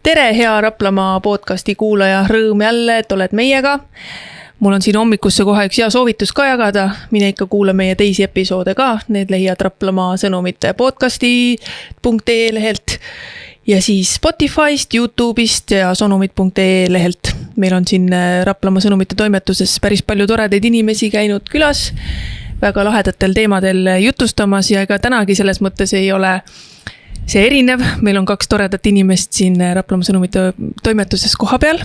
Tere, hea Raplamaa podcasti kuulaja, rõõm jälle, et oled meiega. Mul on siin hommikusse kohe üks hea soovitus ka jagada. Mine ikka kuule meie teisi episoode ka. Need leiad Raplamaa sõnumite podcasti.ee lehelt ja siis Spotify'st, YouTube'ist ja sõnumid.ee lehelt. Meil on siin Raplamaa sõnumite toimetuses päris palju toredaid inimesi käinud külas, väga lahedatel teemadel jutustamas ja ega tänagi selles mõttes ei ole see erinev. Meil on kaks toredat inimest siin Raplamaa sõnumite toimetuses koha peal.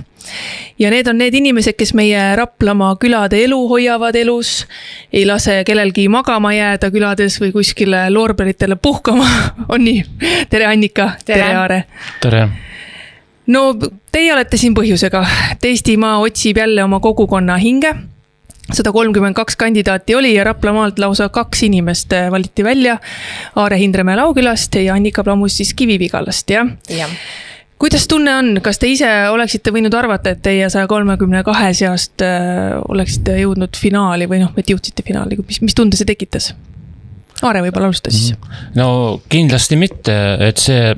Ja need on need inimesed, kes meie Raplamaa külade elu hoiavad elus, ei lase kellelgi magama jääda külades või kuskile loorberitele puhkama. On nii? Tere Annika, tere Aare. Tere. No, teie olete siin põhjusega. Eestimaa otsib jälle oma kogukonna hinge. 132 kandidaati oli ja Raplamaalt lausa 2 inimest valiti välja. Aare Hindremäe Laukülast ja Annika Plamus siis Kivivigallast, jah? Ja. Kuidas tunne on? Kas te ise oleksite võinud arvata, et teie 132 seast oleksite jõudnud finaali või et jõudsite finaali? Mis tunde see tekitas? Aare võib-olla alusta siis. No kindlasti mitte, et see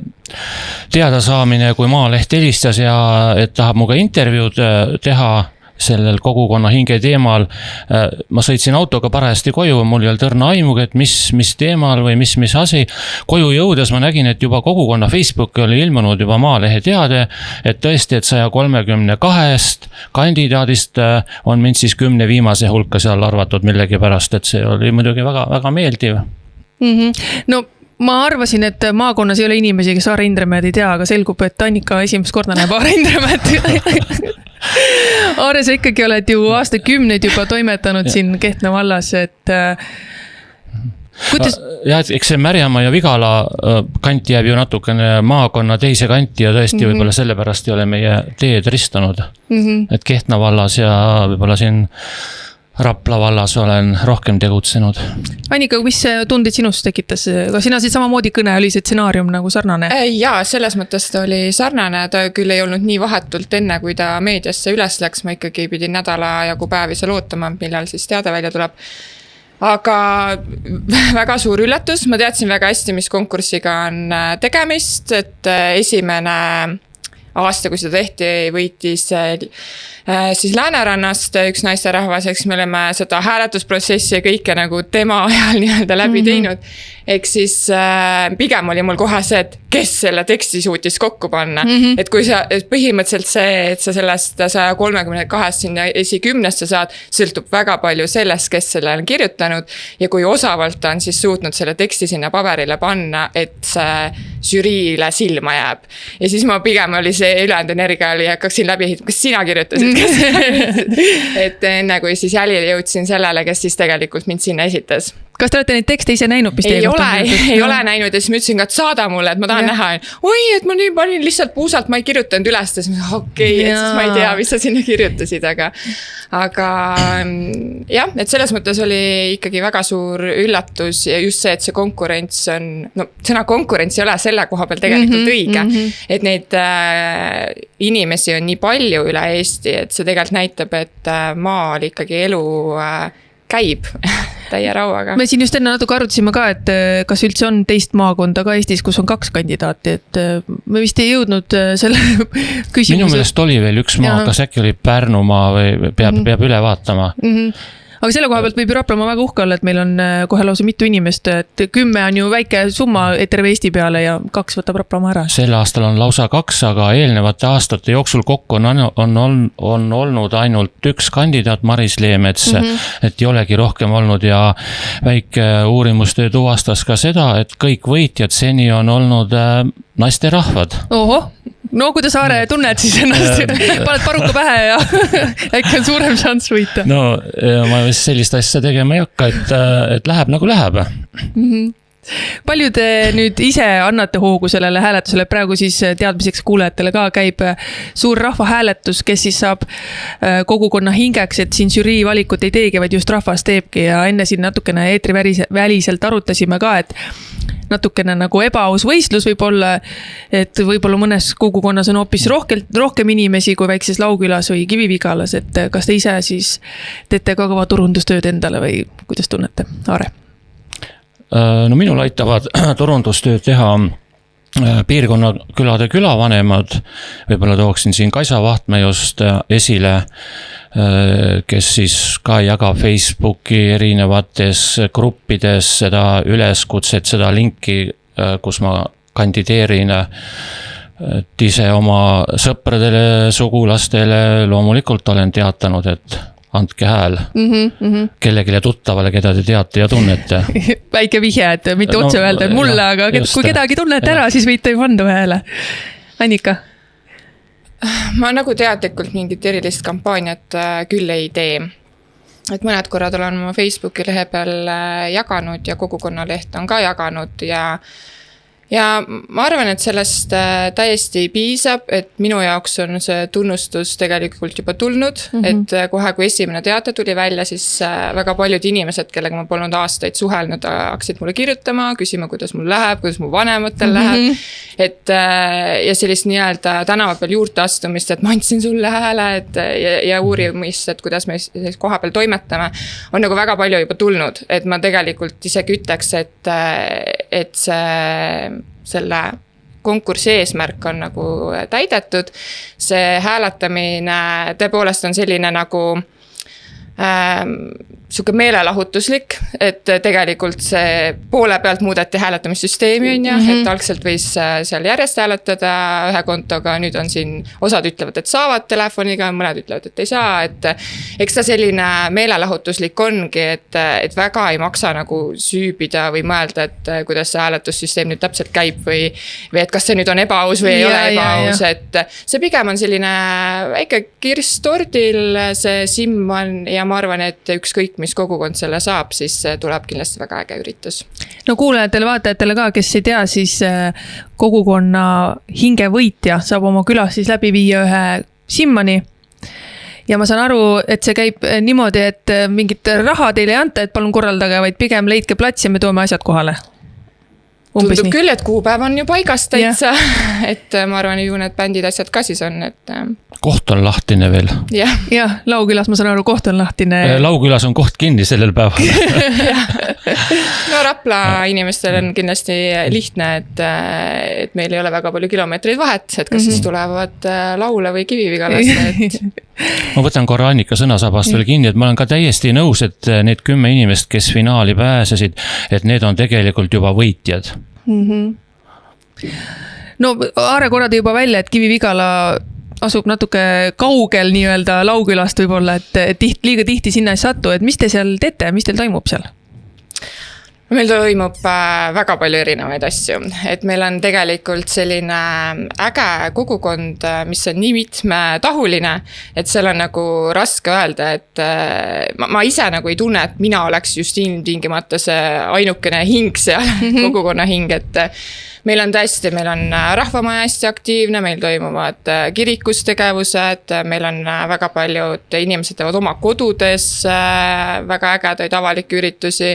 teada saamine, kui Maaleht helistas ja et tahab muga intervjuud teha sellel kogukonna hinge teemal. Ma sõitsin autoga parajasti koju, mul ei olnud õrna aimugi, et mis teemal või mis asi. Koju jõudes ma nägin, et juba kogukonna Facebooki oli ilmunud juba Maalehe teade, et tõesti, et 132 kandidaadist on mind siis 10 viimase hulka seal arvatud millegi pärast, et see oli muidugi väga, väga meeldiv. No ma arvasin, et maakonnas ei ole inimesi, kes Aare Hindremäed ei tea, aga selgub, et Annika esimest korda näeb Aare Hindremäed. Aare, sa ikkagi oled ju aastakümneid juba toimetanud siin Kehtna vallas, et kuidas... Ja, eks see Märjamaa ja Vigala kant jääb ju natukene maakonna teise kanti ja tõesti võib-olla sellepärast ei ole meie teed ristanud. Et Kehtna vallas ja võib-olla siin Rapla vallas olen rohkem tegutsenud. Annika, mis tundid sinust tekitas? Ka sina siis samamoodi kõne, oli see stsenaarium nagu sarnane? Jaa, selles mõttes ta oli sarnane, ta küll ei olnud nii vahetult enne, kui ta meediasse üles läks, ma ikkagi pidin nädala jagu päevi seal ootama, millal siis teade välja tuleb. Aga väga suur üllatus, ma teadsin väga hästi, mis konkursiga on tegemist, et esimene aasta, kui seda tehti, võitis siis Läänerannast üks naisterahvas, eks me oleme seda hääletusprotsessi ja kõike nagu tema ajal nii-öelda läbi teinud. Eks siis pigem oli mul kohe see, et kes selle teksti suutis kokku panna. Et kui sa põhimõtteliselt see, et sa sellest 132 sinna esikümnesse saad, sõltub väga palju sellest, kes selle on kirjutanud ja kui osavalt ta on siis suutnud selle teksti sinna paberile panna, et see žüriile silma jääb. Ja siis ma pigem oli see ülejäänud energia oli, hakkaksin läbi ehitab, kas sina kirjutasid? Et enne kui siis jälile jõudsin sellele, kes siis tegelikult mind sinna esitas. Kas te olete neid tekste ise näinud, mis teie kohta on? Ei ole näinud ja siis ma ütlesin ka, et saada mulle, et ma tahan näha. Oi, et ma nii panin lihtsalt puusalt, ma ei kirjutanud üles. Et siis ma ei tea, mis sa sinna kirjutasid, aga jah, et selles mõttes oli ikkagi väga suur üllatus ja just see, et see konkurents on, no sõna konkurents ei ole selle koha peal tegelikult õige, et neid inimesi on nii palju üle Eesti, et see tegelikult näitab, et maal ikkagi elu käib täie rauaga. Me siin just enne natuke arutasime ka, et kas üldse on teist maakonda ka Eestis, kus on 2 kandidaati, et me vist ei jõudnud selle küsimuse. Minu meelest oli veel üks maa, kas äkki oli Pärnumaa või peab üle vaatama. Aga selle koha pealt võib ju Raplamaa väga uhke olla, et meil on kohe lausa mitu inimest, et 10 on ju väike summa terve Eesti peale ja 2 võtab Raplamaa ära. Sel aastal on lausa 2, aga eelnevate aastate jooksul kokku on olnud ainult 1 kandidaat, Maris Leemets, et ei olegi rohkem olnud ja väike uurimustöö tuvastas ka seda, et kõik võitjad seni on olnud naisterahvad. Oho, no kuidas Aare tunned siis ennast? Paned paruka pähe ja äkki on suurem šanss võita. No ma sellist asja tegema ei hakka, et läheb nagu läheb. Palju te nüüd ise annate hoogu sellele hääletusele? Praegu siis teadmiseks kuulajatele ka käib suur rahvahääletus, kes siis saab kogukonna hingeks, et siin žürii valikut ei teegi, vaid just rahvas teebki ja enne siin natukene eetriväliselt arutasime ka, et natukene nagu ebaaus võistlus võib olla, et võib-olla mõnes kogukonnas on hoopis rohkem inimesi kui väikses Laukülas või Kivivigalas, et kas te ise siis teete ka kõva turundustööd endale või kuidas tunnete, Aare? No minul aitavad turundustööd teha piirkonna külade külavanemad, võib-olla tooksin siin Kaisa Vahtme just esile, kes siis ka jagab Facebooki erinevates gruppides seda üleskutset, seda linki, kus ma kandideerin, et ise oma sõpradele, sugulastele loomulikult olen teatanud, et andke hääl kellegile tuttavale, keda te teate ja tunnete. Väike vihje, et mitte otse öelda mulle, aga kui kedagi tunnete ära, siis võite ju anda hääle. Annika? Ma nagu teadlikult mingit erilist kampaaniat küll ei tee. Et mõned korrad olen oma Facebooki lehe peal jaganud ja kogukonnaleht on ka jaganud ja ma arvan, et sellest täiesti piisab, et minu jaoks on see tunnustus tegelikult juba tulnud, et kohe kui esimene teate tuli välja, siis väga paljud inimesed, kellega ma polnud aastaid suhelnud, hakkasid mulle kirjutama, küsima, kuidas mul läheb, kuidas mu vanematel läheb. Et, ja sellist nii-öelda tänava peal juurde astumist, et ma andsin sulle hääle ja uurimist, et kuidas me koha peal toimetame, on nagu väga palju juba tulnud, et ma tegelikult isegi ütleks, et selle konkursi eesmärk on nagu täidetud. See hääletamine tõepoolest on selline nagu suke meelelahutuslik, et tegelikult see poole pealt muudeti hääletamissüsteemi on ja, et algselt võis seal järjest hääletada ühe kontoga, nüüd on siin, osad ütlevad, et saavad telefoniga, mõned ütlevad, et ei saa, et eks ta selline meelelahutuslik ongi, et väga ei maksa nagu süübida või mõelda, et kuidas see hääletussüsteem nüüd täpselt käib või et kas see nüüd on ebaaus või ei ole ebaaus, et see pigem on selline väike kirss tordil, see simm on ja ma arvan, et ükskõik mis kogukond selle saab, siis tuleb kindlasti väga äge üritus. No kuulajatele, vaatajatele ka, kes ei tea, siis kogukonna hingevõitja saab oma külas siis läbi viia ühe simmani. Ja ma saan aru, et see käib niimoodi, et mingit raha teile ei anta, et palun korraldage, vaid pigem leidke plats ja me toome asjad kohale. Tundub küll, et kuupäev on ju paigast täitsa, et ma arvan, ju need bändid asjad ka siis on, et koht on lahtine veel. Jah, Laukülas ma saan aru, koht on lahtine. Laukülas on koht kinni sellel päeval. No Rapla inimestel on kindlasti lihtne, et meil ei ole väga palju kilomeetreid vahet, et kas siis tulevad Laule või Kivivigalasse. Ma võtan korra Annika sõnasabast veel kinni, et ma olen ka täiesti nõus, et need 10 inimest, kes finaali pääsesid, et need on tegelikult juba võitjad. No Aare korra tõi juba välja, et Kivivigala asub natuke kaugel nii-öelda Laukülast võib-olla, et liiga tihti sinna ei satu, et mis te seal teete, mis teil toimub seal? Meil toimub väga palju erinevaid asju, et meil on tegelikult selline äge kogukond, mis on nii mitmetahuline, et seal on nagu raske öelda, et ma ise nagu ei tunne, et mina oleks just ilmtingimata see ainukene hing seal, kogukonna hing, et meil on tõesti, meil on rahvamaja hästi aktiivne, meil toimuvad kirikustegevused, meil on väga paljud inimesed teevad oma kodudes väga ägedaid avalikke üritusi,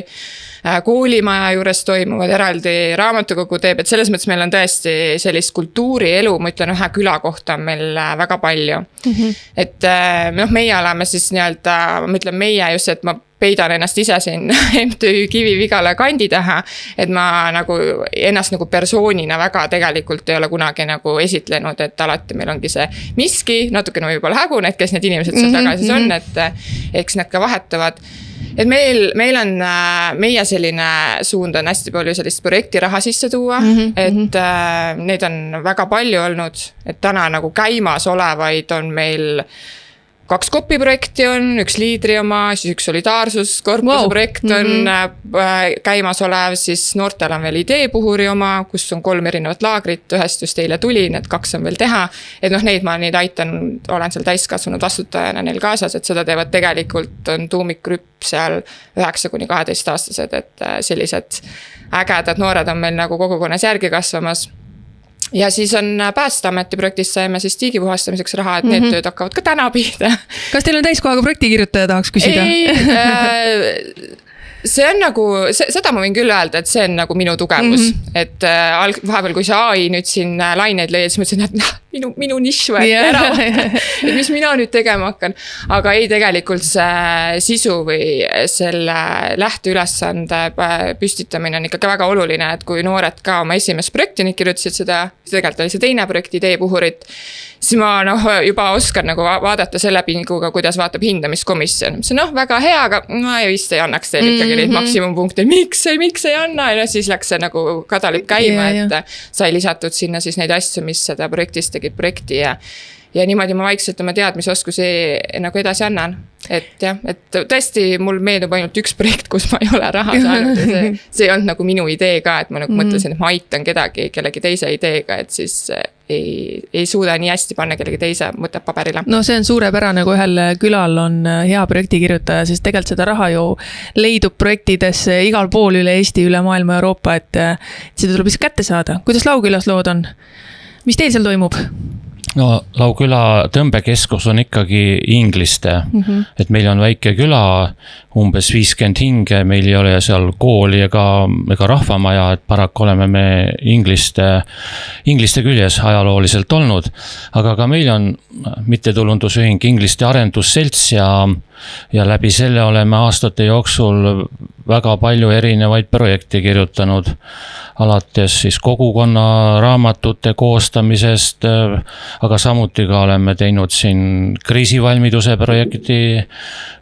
koolimaja juures toimuvad eraldi raamatukogu teeb, et selles mõttes meil on tõesti sellist kultuurielu, ma ütlen ühe küla kohta on meil väga palju. Et meie oleme siis nii-öelda, ma ütlen meie just, et ma peidan ennast ise siin MTÜ Kivivigala kandi taha, et ma nagu ennast nagu persoonina väga tegelikult ei ole kunagi nagu esitlenud, et alati meil ongi see miski, natukene võib-olla hägun, et kes need inimesed seal taga siis on, et eks need ka vahetuvad. Et meil on, meie selline suund on hästi palju sellist projektiraha sisse tuua, et neid on väga palju olnud, et täna nagu käimas olevaid on meil 2 kopi projekti on, 1 liidri oma, siis 1 solidaarsuskorpuse projekt on käimas olev, siis noortel on veel ideepuhuri oma, kus on 3 erinevat laagrit, ühest just eile tuli, need 2 on veel teha. Et neid ma neid aitan, olen seal täiskasvanud vastutajana neil kaasas, et seda teevad tegelikult on tuumikgrüpp seal 9–12 aastased, et sellised ägedad noored on meil nagu kogukonnas järgi kasvamas. Ja siis on Päästeameti projektist saime siis tiigipuhastamiseks raha, et need tööd hakkavad ka täna pihta. Kas teil on täiskohaga projektikirjutaja tahaks küsida? Ei, see on nagu, seda ma võin küll öelda, et see on nagu minu tugevus. Et vahepeal, kui see AI nüüd siin laineid lõi, siis mõtlesin, et minu nišš võeti ära, et mis mina nüüd tegema hakkan. Aga ei, tegelikult see sisu või selle lähteülesande püstitamine on ikkagi väga oluline, et kui noored ka oma esimest projekti nüüd kirjutasid seda, tegelikult oli see teine projekt ideepuhurit, siis ma juba oskan nagu vaadata selle pinguga, kuidas vaatab hindamiskomisjon. See väga hea, aga ma vist ei annaks teile ikkagi neid maksimumpunkte. Miks ei anna? Ja siis läks see nagu kadalip käima, et sai lisatud sinna siis neid asju, mis seda projektist tegid projekti ja niimoodi ma vaikselt oma teadmisoskusi nagu edasi annan. Et jah, et tõesti mul meeldub ainult üks projekt, kus ma ei ole raha saanud ja see ei olnud nagu minu idee ka, et ma nagu mõtlesin, et ma aitan kedagi kellegi teise ideega, et siis ei suuda nii hästi panna kellegi teise mõtet paberile. No see on suurepärane, kui ühel külal on hea projektikirjutaja, siis tegelikult seda raha ju leidub projektidesse igal pool üle Eesti, üle maailma, Euroopa, et seda tuleb lihtsalt kätte saada. Kuidas Laukülas lood on? Mis teil seal toimub? No Lauküla tõmbekeskus on ikkagi ingliste, et meil on väike küla, umbes 50 hinge, meil ei ole seal kooli ega rahvamaja, et paraku oleme me ingliste küljes ajalooliselt olnud, aga ka meil on mittetulundusühing Ingliste arendusselts ja läbi selle oleme aastate jooksul väga palju erinevaid projekte kirjutanud, alates siis kogukonna raamatute koostamisest, aga samuti ka oleme teinud siin kriisivalmiduse projekti,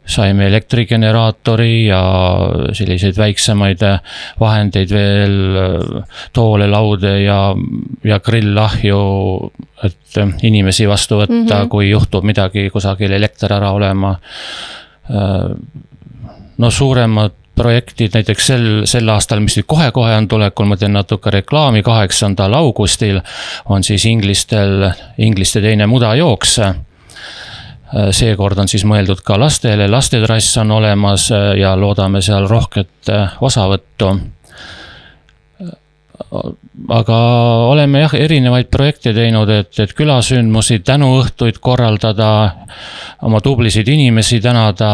saime elektrigeneraatori ja selliseid väiksemaid vahendeid veel, toole, laude ja grilllahju, et inimesi vastu võtta, kui juhtub midagi kusagil elekter ära olema. No suuremad projektid näiteks sel aastal, mis nüüd kohe on ma teen natuke reklaami, 8. augustil on siis ingliste teine mudajooks. Seekord on siis mõeldud ka lastele, lastetrass on olemas ja loodame seal rohket osavõttu. Aga oleme erinevaid projekte teinud, et külasündmusi, tänuõhtuid korraldada, oma tublisid inimesi tänada,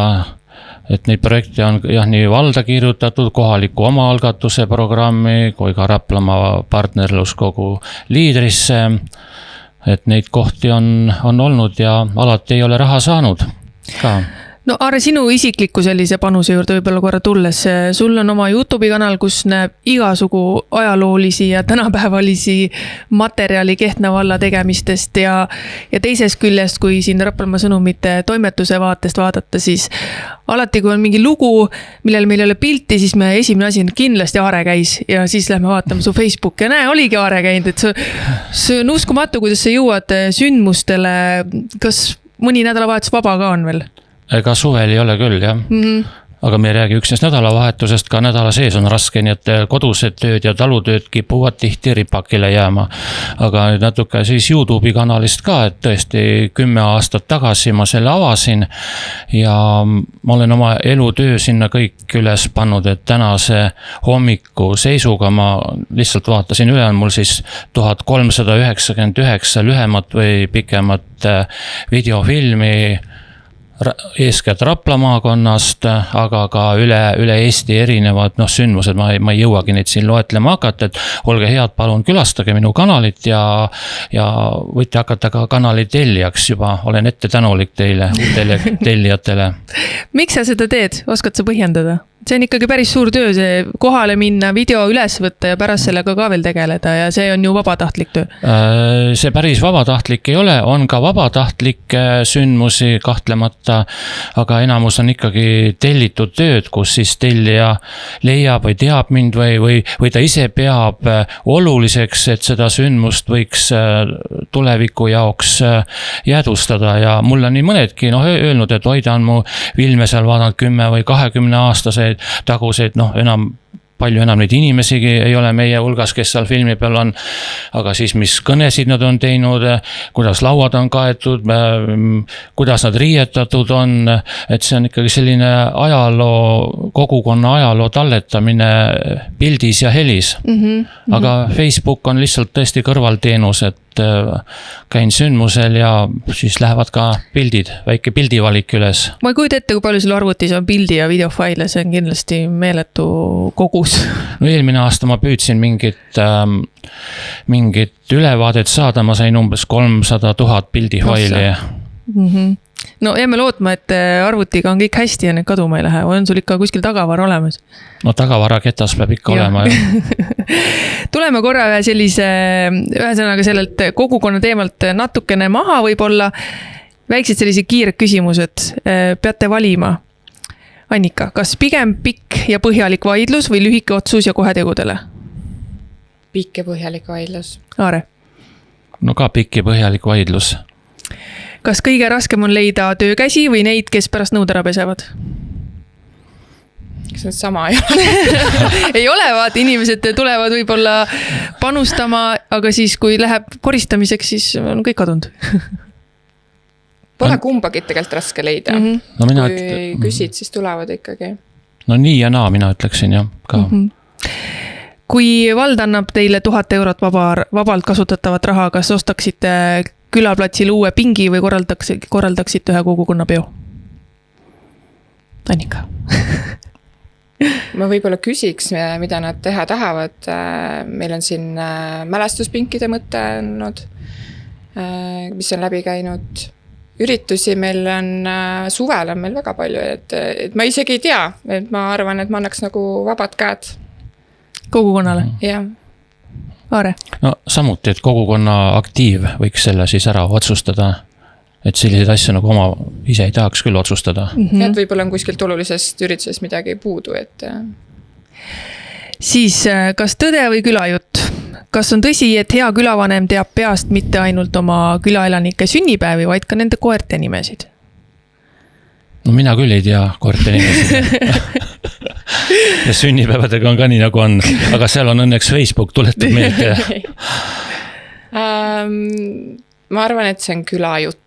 et neid projekte on nii valda kirjutatud, kohaliku omaalgatuse programmi kui ka Raplamaa partnerluskogu liidrisse, et neid kohti on olnud ja alati ei ole raha saanud ka. No Aare, sinu isikliku sellise panuse juurde võib-olla korra tulles, sul on oma YouTube'i kanal, kus näeb igasugu ajaloolisi ja tänapäevalisi materjali Kehtna valla tegemistest ja teisest küljest, kui siin Raplamaa sõnumite toimetuse vaatest vaadata, siis alati, kui on mingi lugu, millel meil ei ole pilti, siis me esimene asi on kindlasti Aare käis ja siis lähme vaatame su Facebooki ja näe, oligi Aare käinud, et see on uskumatu, kuidas sa jõuad sündmustele, kas mõni nädalavahetus vaba ka on veel? Ega suvel ei ole küll, jah. Aga me ei räägi üksnes nädalavahetusest, ka nädala sees on raske, nii et kodused tööd ja talutööd kipuvad tihti ripakile jääma. Aga nüüd natuke siis YouTube'i kanalist ka, et tõesti 10 aastat tagasi ma selle avasin ja ma olen oma elutöö sinna kõik üles pannud, et tänase hommiku seisuga ma lihtsalt vaatasin üle, on mul siis 1399 lühemat või pikemat videofilmi, eeskätt Rapla maakonnast, aga ka üle Eesti erinevad sündmused, ma ei jõuagi neid siin loetlema hakata, et olge head, palun külastage minu kanalit ja võite hakata ka kanali tellijaks juba, olen ette tänulik teile, uutele tellijatele. Miks sa seda teed? Oskad sa põhjendada? See on ikkagi päris suur töö, see kohale minna, video üles võtta ja pärast sellega ka veel tegeleda ja see on ju vabatahtlik töö. See päris vabatahtlik ei ole, on ka vabatahtlikke sündmusi kahtlemata, aga enamus on ikkagi tellitud tööd, kus siis tellija leiab või teab mind või ta ise peab oluliseks, et seda sündmust võiks tuleviku jaoks jäädvustada ja mul on nii mõnedki öelnud, et hoida on mu filme seal vaadanud 10 või 20 aastaseid taguseid, palju enam neid inimesigi ei ole meie hulgas, kes seal filmi peal on, aga siis mis kõnesid nad on teinud, kuidas lauad on kaetud, kuidas nad riietatud on, et see on ikkagi selline kogukonna ajaloo talletamine pildis ja helis. Aga Facebook on lihtsalt tõesti kõrvalteenus, et et käin sündmusel ja siis lähevad ka pildid, väike pildivalik üles. ma ei kujuta ette, kui palju sul arvutis on pildi ja videofaile, see on kindlasti meeletu kogus. No eelmine aasta ma püüdsin mingit ülevaadet saada, ma sain umbes 300 000 pildifaili. No jääme lootma, et arvutiga on kõik hästi ja need kaduma ei lähe, või on sul ikka kuskil tagavara olemas? No tagavaraketas peab ikka olema. Tuleme korra ühesõnaga sellelt kogukonna teemalt natukene maha võib-olla. Väiksed sellised kiired küsimused, peate valima. Annika, kas pigem pikk ja põhjalik vaidlus või lühike otsus ja kohe tegudele? Pikk ja põhjalik vaidlus. Aare? No ka pikk ja põhjalik vaidlus. Kas kõige raskem on leida töökäsi või neid, kes pärast nõud ära pesevad? Kas need sama ei ole? Ei ole, vaat inimesed tulevad võib-olla panustama, aga siis kui läheb koristamiseks, siis on kõik kadunud. Pole kumbagit tegelikult raske leida. No kui küsid, siis tulevad ikkagi. No nii ja naa, mina ütleksin jah ka. Kui vald annab teile 1000 eurot vabalt kasutatavat raha, kas ostaksite külaplatsil uue pingi või korraldaksite ühe kogukonna peo? Annika. Ma võib-olla küsiks, mida nad teha tahavad. Meil on siin mälestuspinkide mõte olnud, mis on läbi käinud. Üritusi meil on, suvel on meil väga palju, et ma isegi ei tea, et ma arvan, et ma annaks nagu vabad käed. Kogukonnale? Jah. Aare? No samuti, et kogukonna aktiiv võiks selle siis ära otsustada, et selliseid asju nagu oma ise ei tahaks küll otsustada. Et võib-olla on kuskilt olulisest üritusest midagi puudu, et... Siis, kas tõde või külajutt? Kas on tõsi, et hea külavanem teab peast mitte ainult oma külaelanike sünnipäevi, vaid ka nende koerte nimesid? No mina küll ei tea koerte nimesid. Ja sünnipäevadega on ka nii nagu on, aga seal on õnneks Facebook tuletab meelde. Ma arvan, et see on külajutt.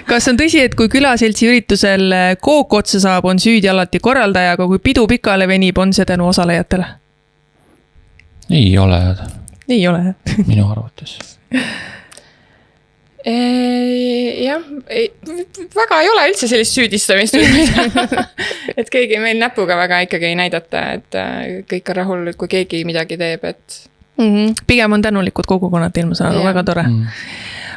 Kas on tõsi, et kui külaseltsi üritusel kook otsa saab, on süüdi alati korraldaja, aga kui pidu pikale venib, on see tänu osalejatele? Ei ole. Ei ole. Minu arvates. Jah, väga ei ole üldse sellist süüdistamist. Et keegi meil näpuga väga ikkagi ei näidata, et kõik on rahul, kui keegi midagi teeb, et... Pigem on tänulikud kogukonnad ilma saan, väga tore.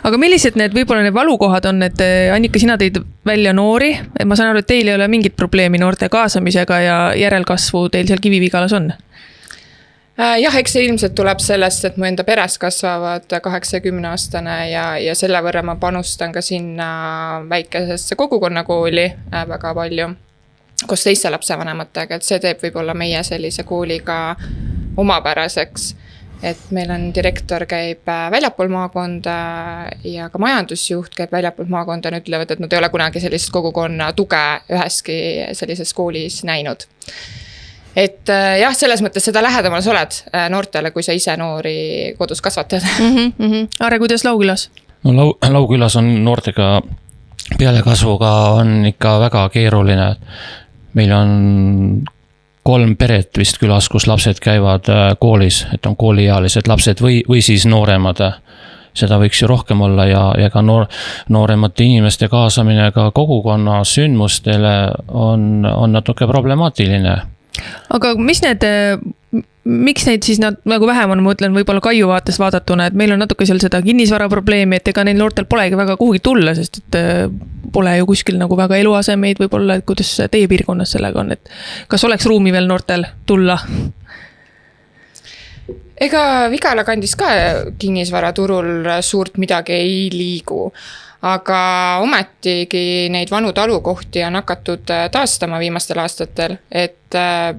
Aga millised need võib-olla need valukohad on, et Annika, sina tõid välja noori, ma saan aru, et teil ei ole mingit probleemi noorte kaasamisega ja järelkasvu teil seal Kivi-Vigalas on? Jah, eks see ilmselt tuleb sellest, et mu enda peres kasvavad 8-10-aastane ja selle võrra ma panustan ka sinna väikesesse kogukonnakooli väga palju, koos teiste lapsevanematega, et see teeb võib-olla meie sellise kooliga omapäraseks, et meil on direktor käib väljapool maakonda ja ka majandusjuht käib väljapool maakonda, nüüd ütlevad, et nad ei ole kunagi sellist kogukonna tuge üheski sellises koolis näinud. Et jah, selles mõttes seda lähedamal sa oled noortele, kui sa ise noori kodus kasvatad. Aare, kuidas Laukülas? No Laukülas on noortega pealekasvuga on ikka väga keeruline. Meil on 3 peret vist külas, kus lapsed käivad koolis, et on kooliealised lapsed või siis nooremad. Seda võiks ju rohkem olla ja ka nooremate inimeste kaasamine ka kogukonna sündmustele on natuke problemaatiline. Aga miks neid siis nagu vähem on, ma ütlen võib-olla Kaiu vaates vaadatuna, et meil on natuke seal seda kinnisvara probleemi, et ega neil noortel polegi väga kuhugi tulla, sest et pole ju kuskil nagu väga eluasemeid võib-olla, et kuidas teie piirkonnas sellega on, et kas oleks ruumi veel noortel tulla? Ega Vigala kandis ka kinnisvaraturul suurt midagi ei liigu. Aga ometigi neid vanu talukohti on hakatud taastama viimastel aastatel, et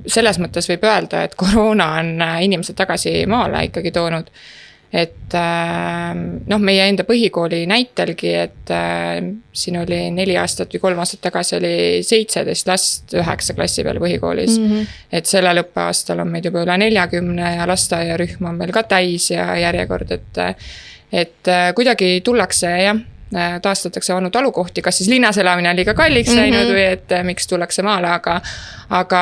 selles mõttes võib öelda, et koroona on inimesed tagasi maale ikkagi toonud. Et meie enda põhikooli näitelgi, et siin oli 4 aastat või 3 aastat tagasi oli 17 last 9 klassi peal põhikoolis. Et sellel õppeaastal on meid juba üle 40 ja lasteaiarühm on meil ka täis ja järjekord, et kuidagi tullakse jah, taastatakse vanu talukohti, kas siis linnas elamine on liiga kalliks läinud või et miks tullakse maale, aga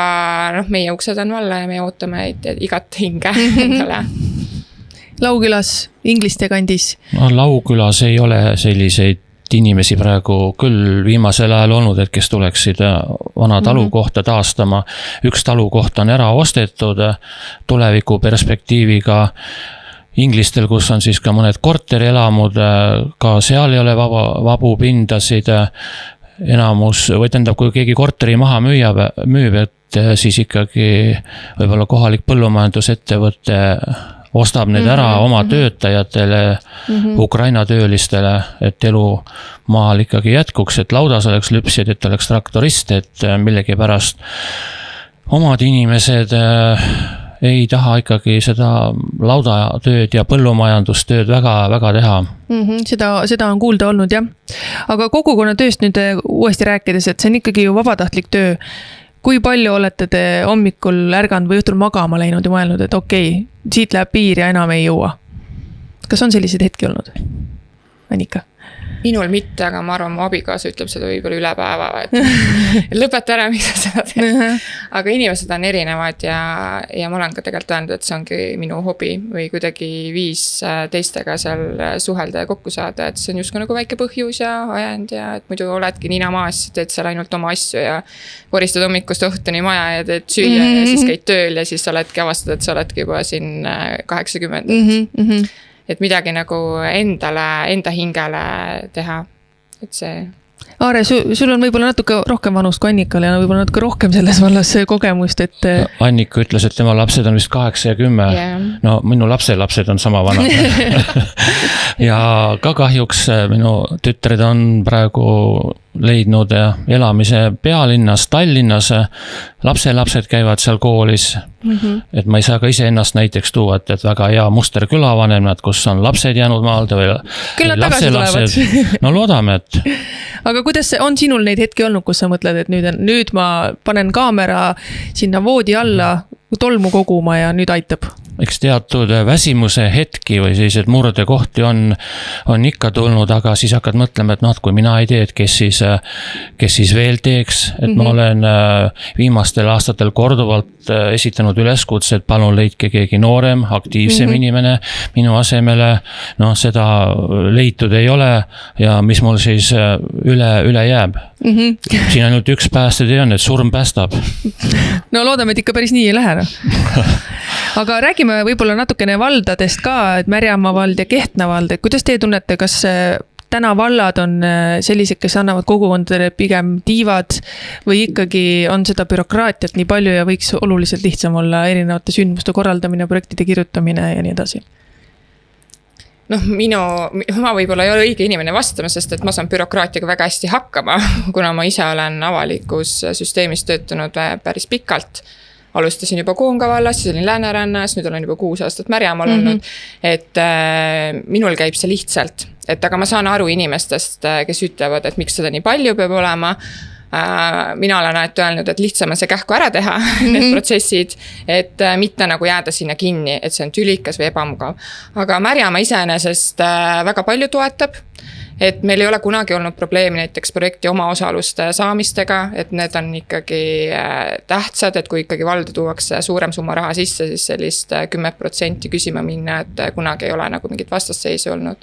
meie uksed on valla ja me ootame igat hinge endale. Laukülas, Ingliste kandis? No Laukülas ei ole selliseid inimesi praegu küll viimasel ajal olnud, et kes tuleksid vana talukohta taastama. Üks talukoht on ära ostetud tuleviku perspektiiviga. Inglistel, kus on siis ka mõned korterelamud, ka seal ei ole vabu pindasid. Enamus, või tähendab, kui keegi korteri maha müüb, et siis ikkagi võib-olla kohalik põllumajandusettevõte ostab need ära oma töötajatele, Ukraina töölistele, et elu maal ikkagi jätkuks, et laudas oleks lüpsjad, et oleks traktorist, et millegipärast omad inimesed ei taha ikkagi seda laudatööd ja põllumajandustööd väga teha. Seda on kuulda olnud, jah. Aga kogukonnatööst nüüd uuesti rääkides, et see on ikkagi ju vabatahtlik töö. Kui palju olete te hommikul ärganud või õhtul magama läinud ja mõelnud, et okei, siit läheb piir ja enam ei jõua? Kas on selliseid hetki olnud? Annika? Minul mitte, aga ma arvan, mu abikaasa ütleb seda võib-olla üle päeva, et lõpeta ära, miks sa seda teed. Aga inimesed on erinevad ja ma olen ka tegelikult öelnud, et see ongi minu hobi või kuidagi viis teistega seal suhelda ja kokku saada, et see on justkui nagu väike põhjus ja ajend ja et muidu oledki nina maas, teed seal ainult oma asju ja koristad hommikust õhtuni maja ja teed süüa ja siis käid tööl ja siis oledki avastad, et sa oledki juba siin 80. Et midagi nagu enda hingele teha, et see. Aare, sul on võib-olla natuke rohkem vanust kui Annikal ja võib-olla natuke rohkem selles vallas kogemust, et... Annika ütles, et tema lapsed on vist 8 ja 10. Yeah. No minu lapsed on sama vanad. Ja ka kahjuks minu tütred on praegu leidnud elamise pealinnas, Tallinnas. Lapsed käivad seal koolis. Et ma ei saa ka ise ennast näiteks tuua, et väga hea musterkülavanem, kus on lapsed jäänud maalda või küll nad tagasi tulevad. No loodame, et... Aga kuidas on sinul neid hetki olnud, kus sa mõtled, et nüüd ma panen kaamera sinna voodi alla tolmu koguma ja nüüd aitab? Eks teatud väsimuse hetki või sellised murdekohti on ikka tulnud, aga siis hakkad mõtlema, et kui mina ei tee, et kes siis veel teeks, et ma olen viimastel aastatel korduvalt esitanud üleskutse, et palun leidke keegi noorem, aktiivsem inimene minu asemele, seda leitud ei ole ja mis mul siis üle jääb. Siin ainult üks päästetee on, et surm päästab. No loodame, et ikka päris nii ei lähe. Aga räägime võib-olla natukene valdadest ka, et Märjamaa vald ja Kehtna vald, et kuidas teie tunnete, kas täna vallad on sellised, kes annavad kogukondadele pigem tiivad või ikkagi on seda bürokraatiat nii palju ja võiks oluliselt lihtsam olla erinevate sündmuste korraldamine, projektide kirjutamine ja nii edasi? Ma võib-olla ei ole õige inimene vastama, sest et ma saan bürokraatiaga väga hästi hakkama, kuna ma ise olen avalikus süsteemis töötanud päris pikalt. Alustasin juba Koonga vallas, siis olin Läänerannas, nüüd olen juba 6 aastat Märjamaal olnud, et minul käib see lihtsalt. Et aga ma saan aru inimestest, kes ütlevad, et miks seda nii palju peab olema. Mina olen öelnud, et lihtsam on see kähku ära teha, need protsessid, et mitte nagu jääda sinna kinni, et see on tülikas või ebamugav. Aga Märjamaa iseenesest väga palju toetab. Et meil ei ole kunagi olnud probleemi näiteks projekti omaosaluste saamistega, et need on ikkagi tähtsad, et kui ikkagi valda tuuakse suurem summa raha sisse, siis sellist 10% küsima minna, et kunagi ei ole nagu mingit vastasseisu olnud.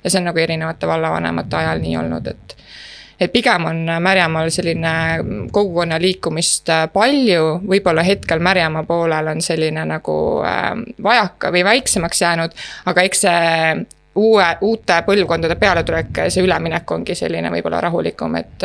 Ja see on nagu erinevate vallavanemate ajal nii olnud, et pigem on Märjamaal selline kogukonna liikumist palju, võib-olla hetkel Märjamaa poolel on selline nagu vajaka või väiksemaks jäänud, aga eks see uute põlvkondade peale tulek, see üleminek ongi selline võib-olla rahulikum, et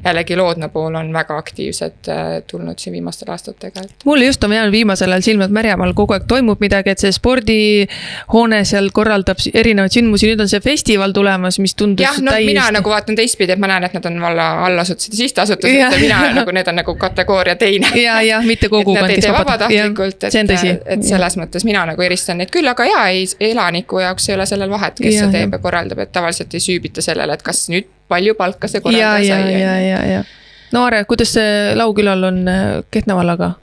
jällegi Loodna pool on väga aktiivsed tulnud siin viimastel aastatega. Mulle just on jäänud viimasel ajal silmad Märjamaal kogu aeg toimub midagi, et see spordihoone seal korraldab erinevaid sündmusi, nüüd on see festival tulemas, mis tundus täiesti... mina nagu vaatan teistpidi, et ma näen, et nad on valla allasutused ja sihtasutused, ja mina nagu need on nagu kategooria teine. Ja, mitte kogukond. Et nad ei tee vabatahtlikult, et selles mõttes mina nagu eristan neid küll, aga elaniku jaoks ei ole sellel vahet, kes see teeb ja korraldab, et tavaliselt ei süübita sellele, et kas nüüd palju palka see korraldaja sai. Ja. No Aare, kuidas see Laukülal on Kehtna vallaga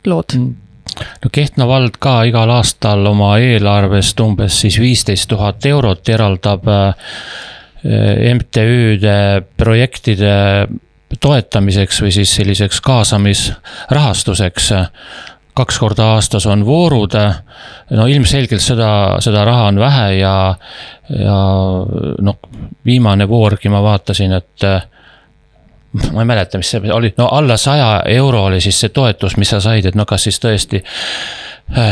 lood? No Kehtna vald ka igal aastal oma eelarvest umbes siis 15 000 eurot eraldab MTÜ-de projektide toetamiseks või siis selliseks kaasamisrahastuseks. 2 korda aastas on voorud. No ilmselgelt seda raha on vähe ja noh, viimane voorgi ma vaatasin, et ma ei mäleta, mis see oli, no alla 100 euro oli siis see toetus, mis sa said, et no kas siis tõesti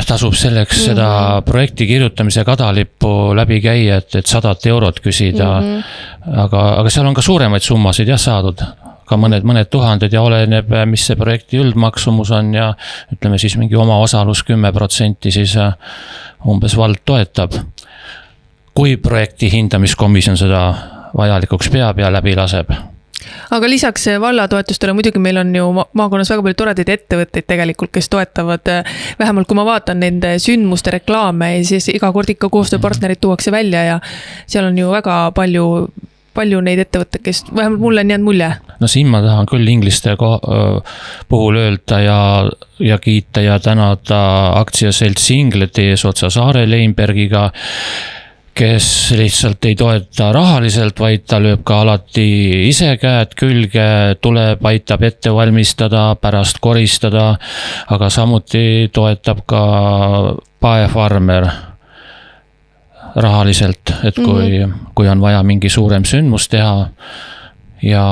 tasub selleks seda projekti kirjutamise kadalippu läbi käia, et 100 eurot küsida. Aga seal on ka suuremaid summasid jah saadud, ka mõned tuhanded ja oleneb, mis see projekti üldmaksumus on ja ütleme siis mingi oma osalus 10% siis umbes vald toetab. Kui projekti hindamiskomisjon seda vajalikuks peab ja läbi laseb. Aga lisaks vallatoetustele muidugi meil on ju maakonnas väga palju toredaid ettevõtteid tegelikult, kes toetavad, vähemalt kui ma vaatan nende sündmuste reklaame ja siis iga kord ikka koostööpartnerid tuuakse välja ja seal on ju väga palju neid ettevõtteid, kes vähemalt mulle on jäänud mulje. No siin ma tahan küll ingliste puhul öelda ja kiita ja tänada aktsiaseltsi Ingleti eesotsa Saare Leinbergiga, kes lihtsalt ei toeta rahaliselt, vaid ta lööb ka alati ise käed külge, tuleb, aitab ette valmistada, pärast koristada, aga samuti toetab ka Paefarmer rahaliselt, et kui on vaja mingi suurem sündmus teha ja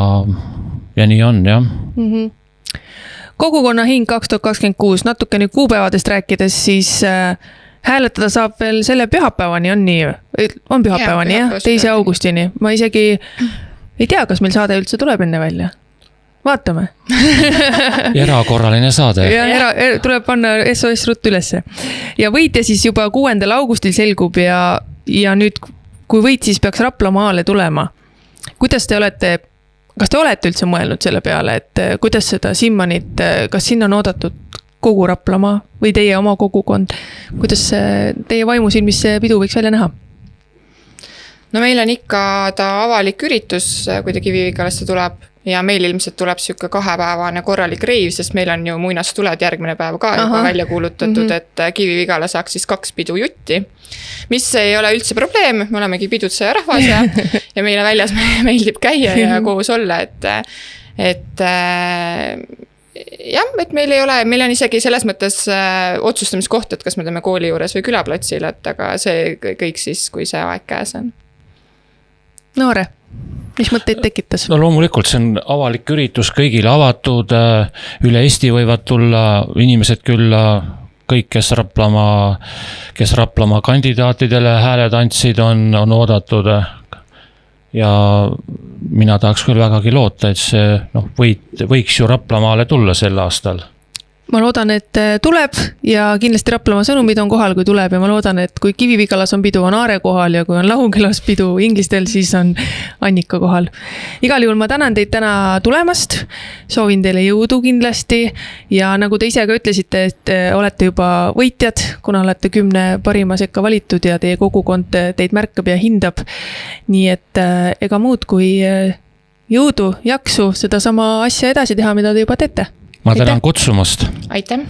nii on, jah. Kogukonna hing 2026, natuke nüüd kuupäevadest rääkides, siis hääletada saab veel selle pühapäevani, on nii? On pühapäevani, jah? 2. augustini. Ma isegi ei tea, kas meil saade üldse tuleb enne välja. Vaatame. Erakorraline saade. Ja tuleb panna SOS ruttu ülesse. Ja võitja siis juba 6. augustil selgub ja nüüd, kui võit siis peaks Raplamaale tulema. Kuidas te olete, kas te olete üldse mõelnud selle peale, et kuidas seda Simmanit, kas sinna on oodatud kogu Raplamaa või teie oma kogukond, kuidas teie vaimusilmis see pidu võiks välja näha? No meil on ikka ta avalik üritus, kui ta Kivi-Vigalasse tuleb ja meil ilmselt tuleb siuke 2-päevane korralik reiv, sest meil on ju muinastuled järgmine päev ka juba välja kuulutatud, et Kivi-Vigala saaks siis 2 pidu jutti, mis ei ole üldse probleem, me olemegi pidutseja rahvas ja meile väljas meeldib käia ja koos olla, et jah, et meil on isegi selles mõttes otsustamiskoht, et kas me teeme kooli juures või külaplatsil, et aga see kõik siis, kui see aeg käes on. Noore, mis mõtteid tekitas? No loomulikult see on avalik üritus, kõigile avatud, üle Eesti võivad tulla inimesed külla, kõik, kes Raplamaa kandidaatidele hääled andsid, on oodatud. Ja mina tahaks küll vägagi loota, et see võiks ju Raplamaale tulla sel aastal. Ma loodan, et tuleb ja kindlasti Raplamaa sõnumid on kohal, kui tuleb ja ma loodan, et kui Kivi-Vigalas on pidu, on Aare kohal ja kui on Lahukelas pidu inglistel, siis on Annika kohal. Igal juhul ma tänan teid täna tulemast, soovin teile jõudu kindlasti ja nagu te ise ka ütlesite, et olete juba võitjad, kuna olete 10 parima sekka valitud ja teie kogukond teid märkab ja hindab. Nii et ega muud kui jõudu, jaksu seda sama asja edasi teha, mida te juba teete. Ma tänan kutsumast. Aitäh!